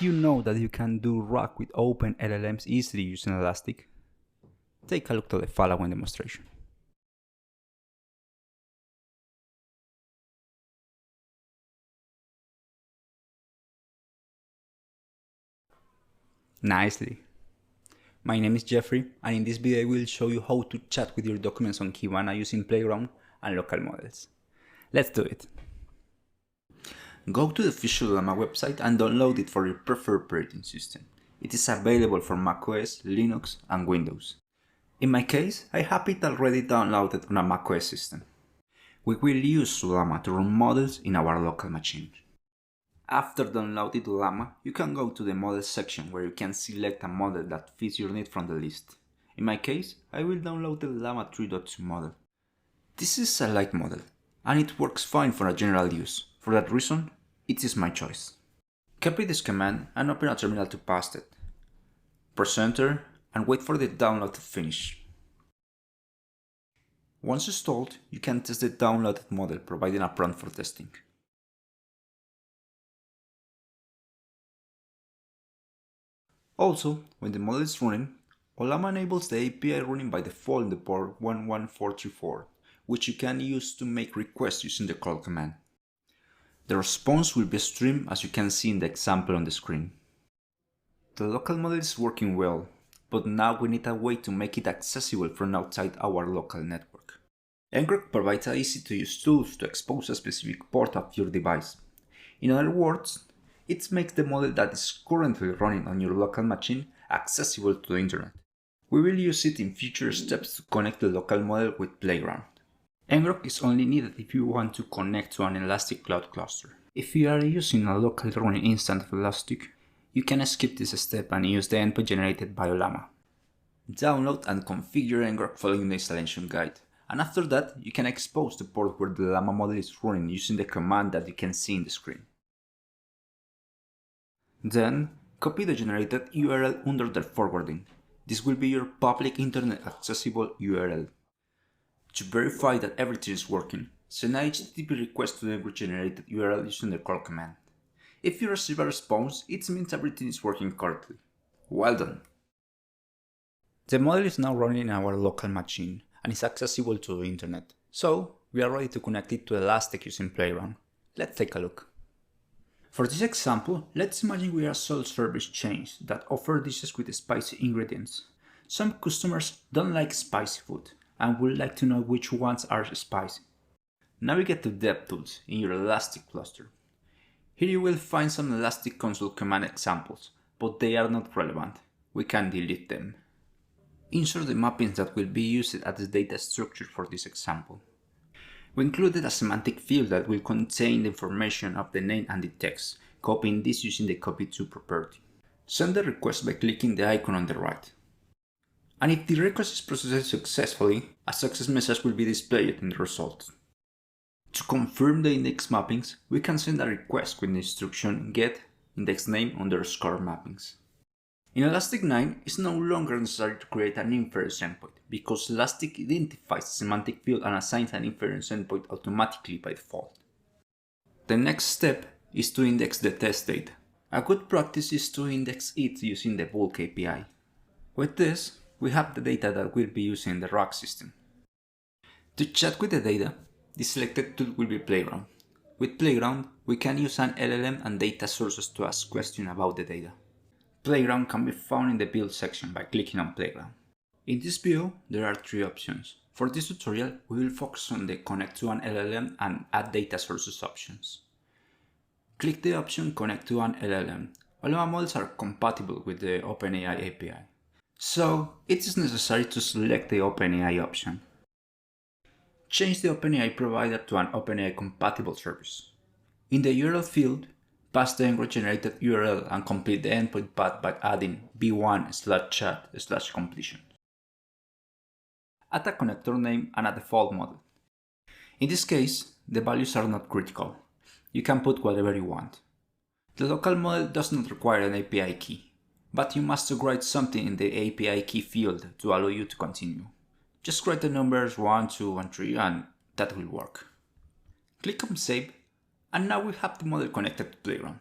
you know that you can do RAG with open LLMs easily using Elastic? Take a look at the following demonstration. Nicely. My name is Jeffrey, and in this video I will show you how to chat with your documents on Kibana using Playground and local models. Let's do it. Go to the official Ollama website and download it for your preferred operating system. It is available for macOS, Linux, and Windows. In my case, I have it already downloaded on a macOS system. We will use Ollama to run models in our local machine. After downloading Ollama, you can go to the Models section where you can select a model that fits your need from the list. In my case, I will download the Ollama 3.2 model. This is a light model, and it works fine for a general use. For that reason, it is my choice. Copy this command and open a terminal to paste it. Press enter and wait for the download to finish. Once installed, you can test the downloaded model, providing a prompt for testing. Also, when the model is running, Ollama enables the API running by default in the port 11434, which you can use to make requests using the call command. The response will be streamed as you can see in the example on the screen. The local model is working well, but now we need a way to make it accessible from outside our local network. ngrok provides easy-to-use tools to expose a specific port of your device. In other words, it makes the model that is currently running on your local machine accessible to the internet. We will use it in future steps to connect the local model with Playground. ngrok is only needed if you want to connect to an Elastic Cloud cluster. If you are using a local running instance of Elastic, you can skip this step and use the endpoint generated by Ollama. Download and configure ngrok following the installation guide, and after that you can expose the port where the Ollama model is running using the command that you can see in the screen. Then, copy the generated URL under the forwarding. This will be your public internet accessible URL. To verify that everything is working, send a HTTP request to the generated URL using the call command. If you receive a response, it means everything is working correctly. Well done! The model is now running in our local machine and is accessible to the internet, so we are ready to connect it to Elastic using Playground. Let's take a look. For this example, let's imagine we are a self-service chain that offer dishes with spicy ingredients. Some customers don't like spicy food and would like to know which ones are spicy. Navigate to DevTools in your Elastic cluster. Here you will find some Elastic console command examples, but they are not relevant. We can delete them. Insert the mappings that will be used as the data structure for this example. We included a semantic field that will contain the information of the name and the text, copying this using the copy to property. Send the request by clicking the icon on the right. And if the request is processed successfully, a success message will be displayed in the result. To confirm the index mappings, we can send a request with the instruction get index name underscore mappings. In Elastic 9, it's no longer necessary to create an inference endpoint because Elastic identifies the semantic field and assigns an inference endpoint automatically by default. The next step is to index the test data. A good practice is to index it using the bulk API. With this, we have the data that will be used in the RAG system. To chat with the data, the selected tool will be Playground. With Playground, we can use an LLM and data sources to ask questions about the data. Playground can be found in the Build section by clicking on Playground. In this view, there are three options. For this tutorial, we will focus on the Connect to an LLM and Add Data Sources options. Click the option Connect to an LLM. Ollama models are compatible with the OpenAI API, so it is necessary to select the OpenAI option. Change the OpenAI provider to an OpenAI compatible service. In the URL field, pass the ngrok generated URL and complete the endpoint path by adding v1/chat/completion. Add a connector name and a default model. In this case, the values are not critical. You can put whatever you want. The local model does not require an API key, but you must write something in the API key field to allow you to continue. Just write the numbers 1, 2, and 3 and that will work. Click on Save, and now we have the model connected to Playground.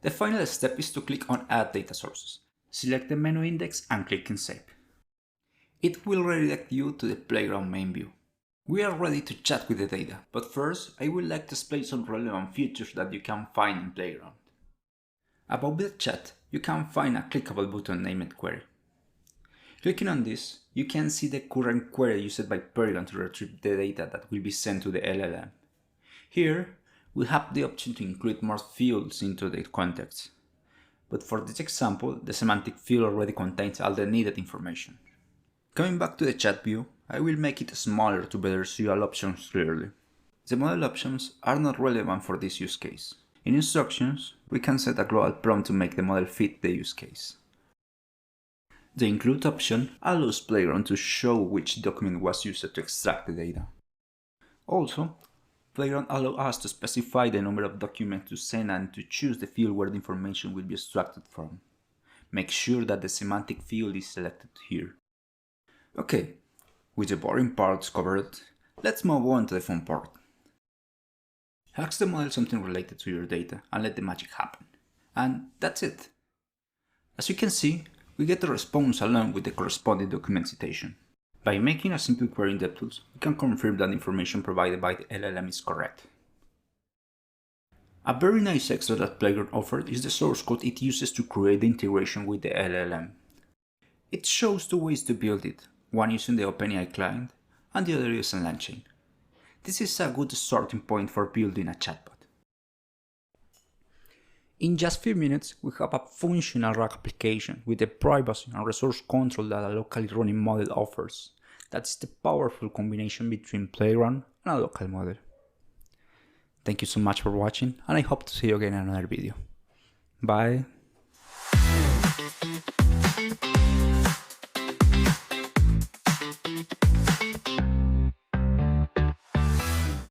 The final step is to click on Add Data Sources. Select the menu index and click in Save. It will redirect you to the Playground main view. We are ready to chat with the data, but first I would like to explain some relevant features that you can find in Playground. Above the chat, you can find a clickable button named Query. Clicking on this, you can see the current query used by Playground to retrieve the data that will be sent to the LLM. Here, we have the option to include more fields into the context. But for this example, the semantic field already contains all the needed information. Coming back to the chat view, I will make it smaller to better see all options clearly. The model options are not relevant for this use case. In instructions, we can set a global prompt to make the model fit the use case. The include option allows Playground to show which document was used to extract the data. Also, Playground allows us to specify the number of documents to send and to choose the field where the information will be extracted from. Make sure that the semantic field is selected here. Okay, with the boring parts covered, let's move on to the fun part. Ask the model something related to your data and let the magic happen. And that's it. As you can see, we get the response along with the corresponding document citation. By making a simple query in DevTools, we can confirm that the information provided by the LLM is correct. A very nice extra that Playground offered is the source code it uses to create the integration with the LLM. It shows two ways to build it, one using the OpenAI client and the other using LangChain. This is a good starting point for building a chatbot. In just a few minutes, we have a functional RAG application with the privacy and resource control that a locally running model offers. That's the powerful combination between Playground and a local model. Thank you so much for watching, and I hope to see you again in another video. Bye.